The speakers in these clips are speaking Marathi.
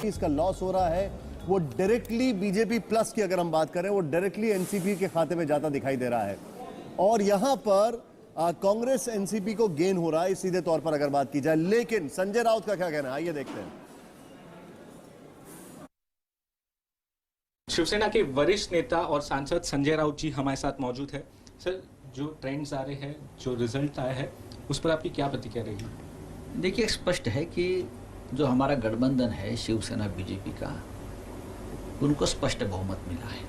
बाकी इसका लॉस हो रहा है वो डायरेक्टली बीजेपी प्लस की अगर हम बात करें वो डायरेक्टली एनसीपी के खाते में जाता दिखाई दे रहा है। और यहां पर कांग्रेस एनसीपी को गेन हो रहा है सीधे तौर पर अगर बात की जाए। लेकिन संजय राउत का क्या कहना है, आइए देखते हैं। शिवसेना के वरिष्ठ नेता और सांसद संजय राउत जी हमारे साथ मौजूद है। सर, जो ट्रेंड्स आ रहे हैं, जो रिजल्ट आया है, उस पर आपकी क्या प्रतिक्रिया रहेगी? देखिए, स्पष्ट है कि जो हमारा गठबंधन है शिवसेना बीजेपी का, उनको स्पष्ट बहुमत मिला है।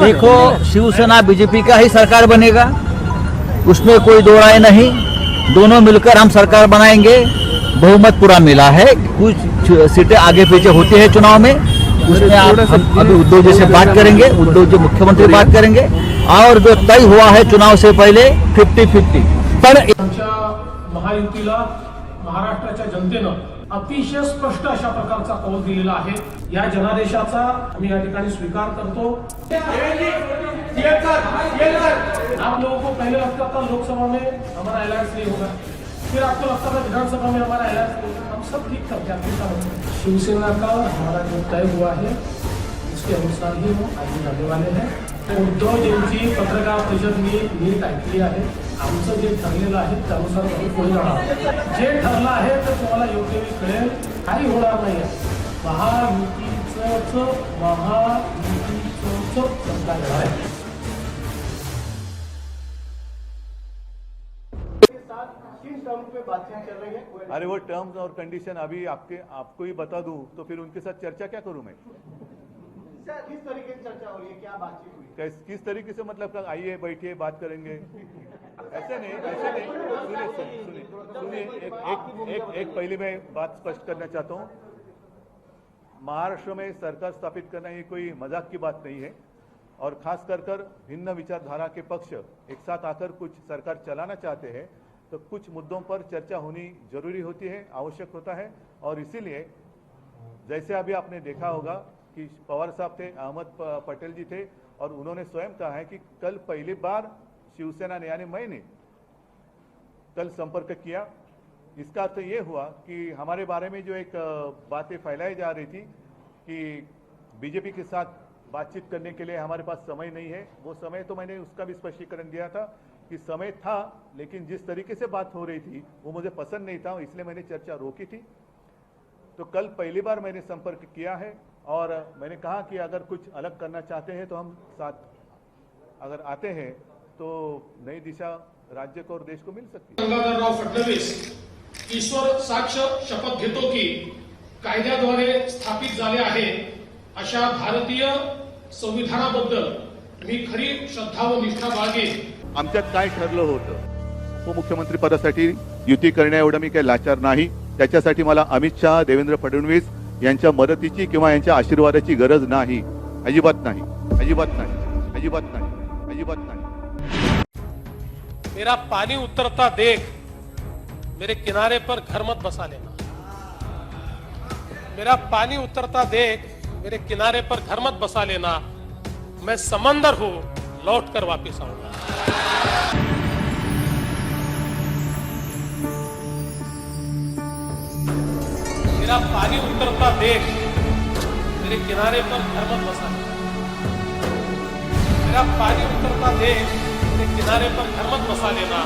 देखो, शिवसेना बीजेपी का ही सरकार बनेगा, उसमें कोई दो राय नहीं। दोनों मिलकर हम सरकार बनाएंगे। बहुमत पूरा मिला है। कुछ सीटें आगे पीछे होती है चुनाव में, उसमें आप अभी उद्धव जी से बात करेंगे, उद्धव जी मुख्यमंत्री बात करेंगे। और जो तय हुआ है चुनाव से पहिले 50-50 पण महायुतीला महाराष्ट्राच्या जनतेनं अतिशय स्पष्ट अशा प्रकारचा कौल दिलेला आहे। या जनादेशाचा आम्ही या ठिकाणी स्वीकार करतो। आप लोगों को पहले लगता था लोकसभा में हमारा अलायंस नहीं होगा, फिर आपको लगता था विधानसभा में हमारा अलायंस नहीं होगा। हम सब ठीक करते हैं। शिवसेना का हमारा जो तय हुआ है उसके अनुसार ही हम आगे जाने वाले हैं। उद्धवजींची पत्रकार परिषद नीट ऐकली आहे। आमचं जे ठरलेलं आहे त्यानुसार आम्ही पुढे जाणार। जे ठरलं आहे ते तुम्हाला योग्य वेळी कळेल। काही होणार नाही आहे। महायुतीचं सरकार आहे। अरे वो टर्म्स और कंडीशन अभी आपको ही बता दूं तो फिर उनके साथ चर्चा क्या करूं मैं? किस तरीके से चर्चा हो रही है, क्या बातचीत हुई? किस तरीके से, मतलब आइए बैठिए बात करेंगे, ऐसे नहीं। सुनिए, एक पहले मैं बात स्पष्ट करना चाहता हूं। महाराष्ट्र में सरकार स्थापित करना ये कोई मजाक की बात नहीं है। और खास कर भिन्न विचारधारा के पक्ष एक साथ आकर कुछ सरकार चलाना चाहते हैं तो कुछ मुद्दों पर चर्चा होनी जरूरी होती है, आवश्यक होता है। और इसीलिए जैसे अभी आपने देखा होगा कि पवार साहब थे, अहमद पटेल जी थे, और उन्होंने स्वयं कहा है कि कल पहली बार शिवसेना ने यानी मैंने कल संपर्क किया। इसका अर्थ ये हुआ कि हमारे बारे में जो एक बातें फैलाई जा रही थी कि बीजेपी के साथ बातचीत करने के लिए हमारे पास समय नहीं है, वो समय तो मैंने उसका भी स्पष्टीकरण दिया था कि समय था, लेकिन जिस तरीके से बात हो रही थी वो मुझे पसंद नहीं था, इसलिए मैंने चर्चा रोकी थी। तो कल पहली बार मैंने संपर्क किया है और मैंने कहा कि अगर कुछ अलग करना चाहते हैं तो हम साथ अगर आते हैं तो नई दिशा राज्य को और देश को मिल सकती है। गंगाधरराव फडणवीस ईश्वर साक्ष शपथ घेतो की कायद्याद्वारे स्थापित झाले आहे अशा भारतीय संविधानाबद्दल मी खरी श्रद्धा व निष्ठा बाळगेन। आमच्यात काय ठरलं होतं, उपमुख्यमंत्री पदासाठी युती करण्या एवढं मी काही लाचार नाही। त्याच्यासाठी मला अमित शाह, देवेंद्र फडणवीस यांच्या मदतीची किंवा यांच्या आशीर्वादाची गरज नाही, अजिबात नाही, अजिबात नाही, अजिबात नाही, अजिबात नाही। मेरा पानी उतरता देख मेरे किनारे पर घर मत बसा लेना। मेरा पानी उतरता देख मेरे किनारे पर घर मत बसा लेना। मैं समंदर हूं, लौट कर वापिस आऊंगा। मेरा पानी उतरता देख मेरे किनारे पर घर मत बसा लेना। मेरा पानी उतरता देख मेरे किनारे पर घर मत बसा लेना।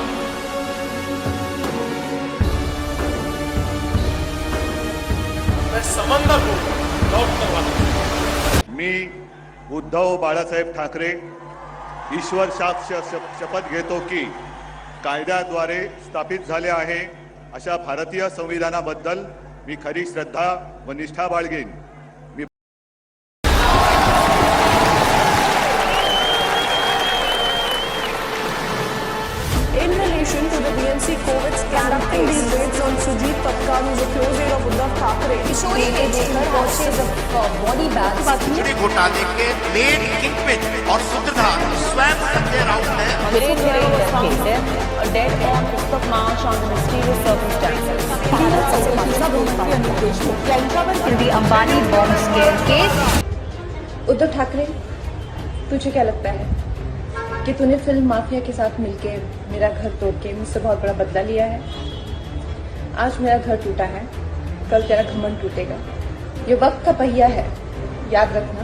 मैं समंदर हूं, लौट कर वापिस। मी उद्धव बाळासाहेब ठाकरे ईश्वर साक्ष शपथ घेतो की कायद्याद्वारे स्थापित झाले आहे अशा भारतीय संविधानाबद्दल मी खरी श्रद्धा व निष्ठा बाळगेन। In relation to the BMC COVID scandal case, these raids on Sujit Patkar, who is a close aide of Uddhav Thackeray, Kishori Ekshwar purchase of body bags. खिचड़ी घोटाले के मेन किंगपिन और सूत्रधार स्वयं संजय राउत है। A dead on 5th of March under mysterious circumstances. The Ambani bomb scare case. Uddhav Thackeray, तुझे क्या लगता है कि तूने फिल्म माफिया के साथ मिलकर मेरा घर तोड़ के मुझसे बहुत बड़ा बदला लिया है? आज मेरा घर टूटा है, कल तेरा घमंड टूटेगा। ये वक्त का पहिया है, याद रखना,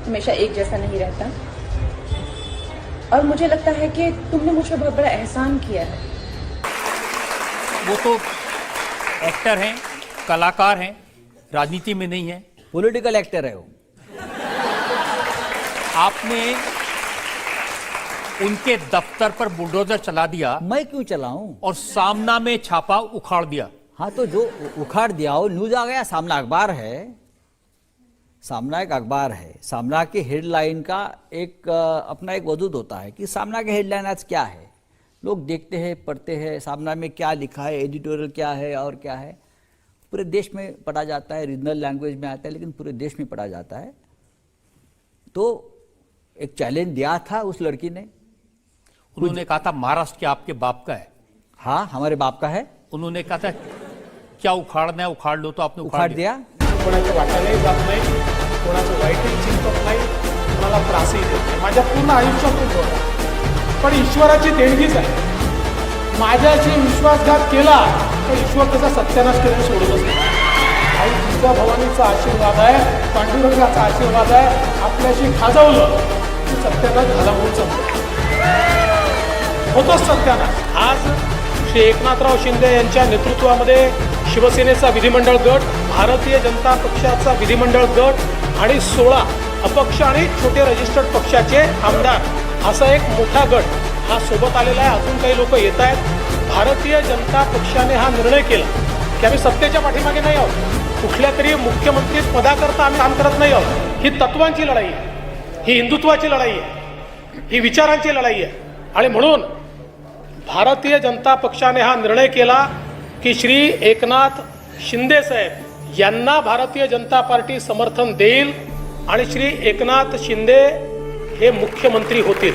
हमेशा एक जैसा नहीं रहता। और मुझे लगता है कि तुमने मुझ पर बहुत बड़ा एहसान किया है। वो तो एक्टर हैं, कलाकार हैं, राजनीति में नहीं है। पॉलिटिकल एक्टर है वो। आपने उनके दफ्तर पर बुलडोजर चला दिया मैं क्यों चलाऊं? और सामना में छापा उखाड़ दिया। हाँ, तो जो उखाड़ दिया वो न्यूज आ गया। सामना अखबार है, सामना एक अखबार है। सामना की हेडलाइन का एक अपना एक वजूद होता है कि सामना की हेडलाइन आज क्या है। लोग देखते हैं, पढ़ते हैं, सामना में क्या लिखा है, एडिटोरियल क्या है और क्या है। पूरे देश में पढ़ा जाता है, रीजनल लैंग्वेज में आता है, लेकिन पूरे देश में पढ़ा जाता है। तो एक चैलेंज दिया था उस लड़की ने। उन्होंने कहा था महाराष्ट्र के आपके बाप का है। हाँ, हमारे बाप का है। उन्होंने कहा था क्या उखाड़ना है उखाड़ लो, तो आपने उखाड़ दिया। कोणाच्या वाट्यालाही जात नाही, कोणाचं वाईटही चिंतत नाही, कोणाला त्रासही देत नाही. माझ्या पूर्ण आयुष्यातून होता. पण ईश्वराची देणगीच आहे. माझ्याशी विश्वासघात केला तर ईश्वर त्याचा सत्यानाश करून सोडतच नाही. आई तुझ्या भवानीचा आशीर्वाद आहे, पांडुरंगाचा आशीर्वाद आहे. आपल्याशी खाजवलं की सत्यानाश झाला म्हणून समजा होतोच सत्यानाश. आज श्री एकनाथराव शिंदे यांच्या नेतृत्वामध्ये शिवसेनेचा विधिमंडळ गट, भारतीय जनता पक्षाचा विधिमंडळ गट आणि 16 अपक्ष आणि छोटे रजिस्टर्ड पक्षाचे आमदार असा एक मोठा गट हा सोबत आलेला आहे. अजून काही लोक येत आहेत. भारतीय जनता पक्षाने हा निर्णय केला की आम्ही सत्तेच्या पाठीमागे नाही आहोत, कुठल्या तरी मुख्यमंत्री पदाकरता आम्ही काम करत नाही आहोत. ही तत्वांची लढाई आहे, ही हिंदुत्वाची लढाई आहे, ही विचारांची लढाई आहे. आणि म्हणून भारतीय जनता पक्षाने हा निर्णय केला की श्री एकनाथ शिंदे साहेब यांना भारतीय जनता पार्टी समर्थन देईल आणि श्री एकनाथ शिंदे हे मुख्यमंत्री होतील.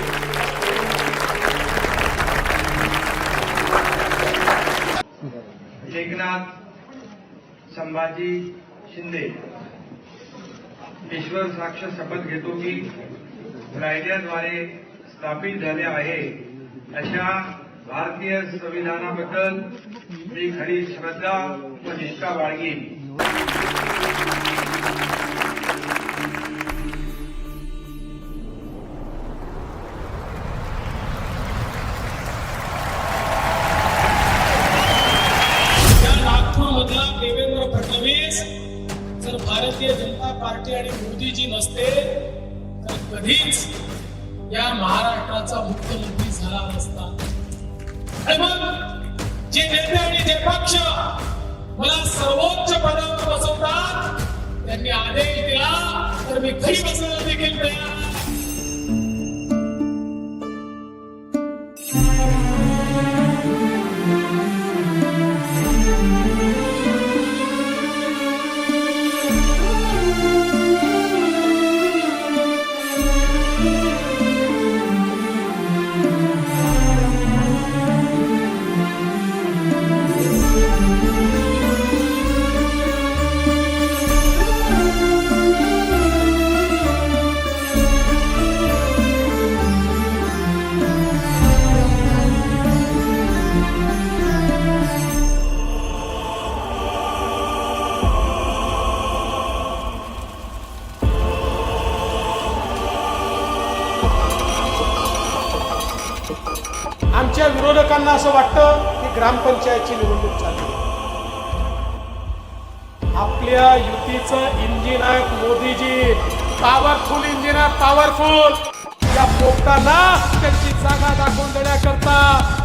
एकनाथ संभाजी शिंदे ईश्वर साक्ष शपथ घेतो की कायद्याद्वारे स्थापित झाले आहे अशा भारतीय संविधानाबद्दल मी खरी श्रद्धा व निष्ठा बाळगीन. नागपूरमधला देवेंद्र फडणवीस जर भारतीय जनता पार्टी आणि मोदीजी नसते तर कधीच या महाराष्ट्राचा मुख्यमंत्री झाला नसता. आणि मग जे नेते आणि जे पक्ष मला सर्वोच्च पदावर बसवतात त्यांनी आदेश दिला तर मी घरी बसायला देखील तयार आहे. आमच्या विरोधकांना असं वाटतं की ग्रामपंचायतची निवडणूक चालली. आपल्या युतीचं इंजिन आहे मोदीजी, पॉवरफुल इंजिन आहे, पॉवरफुल. या पोपटांना त्यांची जागा दाखवून देण्याकरता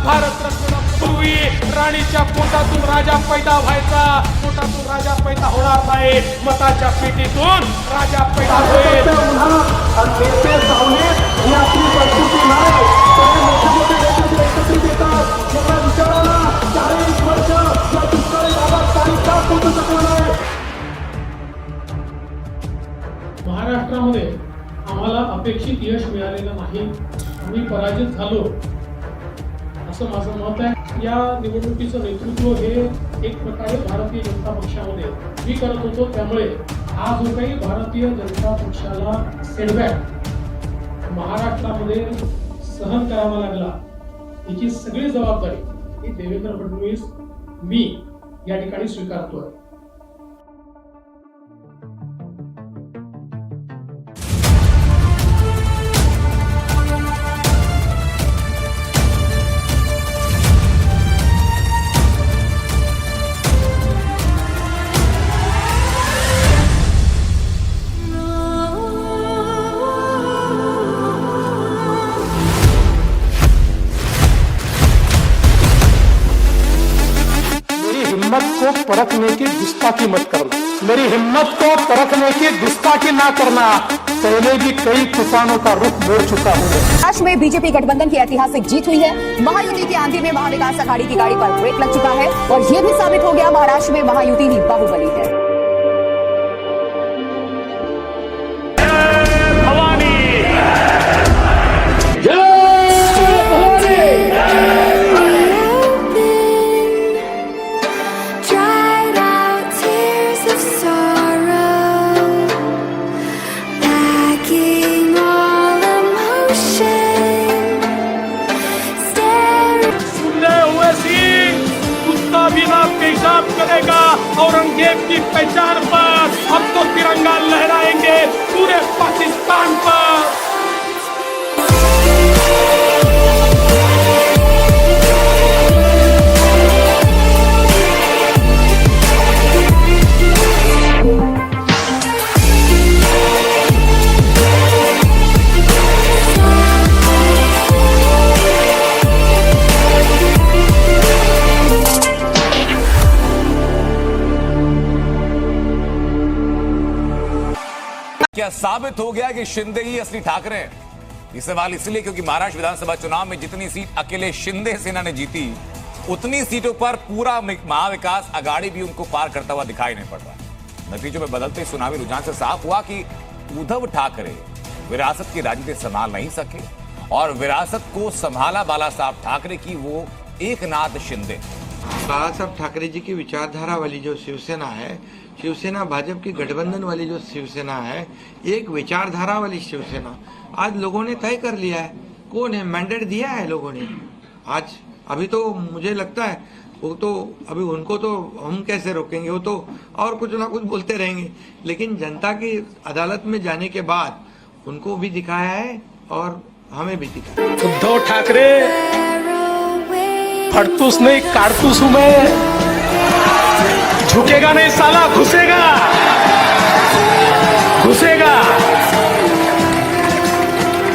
भारतरत्न पूर्वी राणीच्या पोटातून राजा पैदा व्हायचा, पोटातून राजा पैदा होणार नाही, मताच्या पेटीतून राजा पैदा होईल. महाराष्ट्रामध्ये आम्हाला अपेक्षित यश मिळालेलं नाही, आम्ही पराजित झालो असं माझं मत आहे. या निवडणुकीचं नेतृत्व हे एक प्रकारे भारतीय जनता पक्षामध्ये मी करत होतो. त्यामुळे हा जो काही भारतीय जनता पक्षाला सेटबॅक महाराष्ट्रामध्ये सहन करावा लागला याची सगळी जबाबदारी ही देवेंद्र फडणवीस मी या ठिकाणी स्वीकारतोय. हिम्मत को परखने की गुस्ताखी मत करना, मेरी हिम्मत को परखने की गुस्ताखी ना करना। पहले भी कई तूफानों का रुख मोड़ चुका हूँ। महाराष्ट्र में बीजेपी गठबंधन की ऐतिहासिक जीत हुई है। महायुति की आंधी में महाविकास अघाड़ी की गाड़ी पर ब्रेक लग चुका है और ये भी साबित हो गया महाराष्ट्र में महायुति ही बाहुबली है। पेशाब करेगा औरंगजेब की पहचान पर हम तो तिरंगा लहराएंगे पूरे पाकिस्तान पर। क्या साबित हो गया कि शिंदे ही असली ठाकरे हैं? ये सवाल इसलिए क्योंकि महाराष्ट्र विधानसभा चुनाव में जितनी सीट अकेले शिंदे सेना ने जीती, उतनी सीटों पर पूरा महाविकास अघाड़ी भी उनको पार करता हुआ दिखाई नहीं पड़ रहा। नतीजों में बदलते चुनावी रुझान से साफ हुआ कि उद्धव ठाकरे विरासत की राजनीति संभाल नहीं सके और विरासत को संभाला बाला साहब ठाकरे की वो एकनाथ शिंदे। बाला साहब ठाकरे जी की विचारधारा वाली जो शिवसेना है, शिवसेना भाजपा की गठबंधन वाली जो शिवसेना है, एक विचारधारा वाली शिवसेना आज लोगों ने तय कर लिया है। कौन है, मैंडेट दिया है लोगों ने। आज अभी तो मुझे लगता है वो तो अभी उनको तो हम कैसे रोकेंगे, वो तो और कुछ ना कुछ बोलते रहेंगे, लेकिन जनता की अदालत में जाने के बाद उनको भी दिखाया है और हमें भी दिखाया। उद्धव ठाकरे फड़तूस नहीं कारतूस हूं मैं, झुकेगा नहीं साला, घुसेगा घुसेगा।